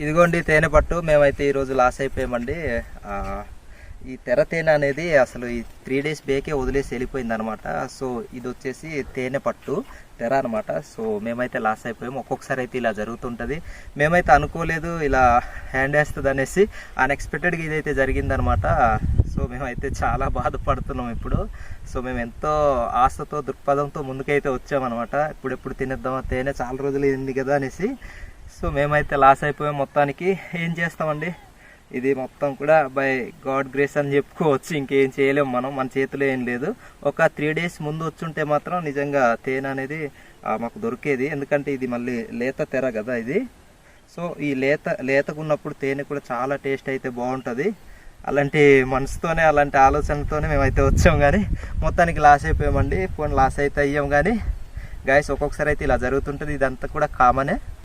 ఇదిగోండి తేనె పట్టు. మేమైతే ఈరోజు లాస్ అయిపోయామండి. ఈ తెర తేనె అనేది అసలు ఈ 3 days బేకే వదిలేసి వెళ్ళిపోయింది అనమాట. సో ఇది వచ్చేసి తేనె పట్టు తెర అనమాట. సో మేమైతే లాస్ అయిపోయాము. ఒక్కొక్కసారి అయితే ఇలా జరుగుతుంటుంది. మేమైతే అనుకోలేదు ఇలా హ్యాండ్ వేస్తుంది అనేసి. అన్ఎక్స్పెక్టెడ్గా ఇదైతే జరిగిందనమాట. సో మేమైతే చాలా బాధపడుతున్నాం ఇప్పుడు. సో మేము ఎంతో ఆశతో దృక్పథంతో ముందుకైతే వచ్చామన్నమాట. ఇప్పుడెప్పుడు తినేద్దామా తేనె, చాలా రోజులు అయింది కదా అనేసి. సో మేమైతే లాస్ అయిపోయాం మొత్తానికి. ఏం చేస్తామండి, ఇది మొత్తం కూడా బై గాడ్ గ్రేస్ అని చెప్పుకోవచ్చు. ఇంకేం చేయలేము మనం, మన చేతిలో ఏం లేదు. ఒక 3 days ముందు వచ్చుంటే మాత్రం నిజంగా తేనె అనేది మాకు దొరికేది. ఎందుకంటే ఇది మళ్ళీ లేత తెర కదా ఇది. సో ఈ లేతకున్నప్పుడు తేనె కూడా చాలా టేస్ట్ అయితే బాగుంటుంది. అలాంటి మనసుతోనే, అలాంటి ఆలోచనలతోనే మేమైతే వచ్చాం. కానీ మొత్తానికి లాస్ అయిపోయామండి. పోనీ లాస్ అయితే అయ్యాం కానీ గాయస్, ఒక్కొక్కసారి అయితే ఇలా జరుగుతుంటుంది. ఇదంతా కూడా కామనే.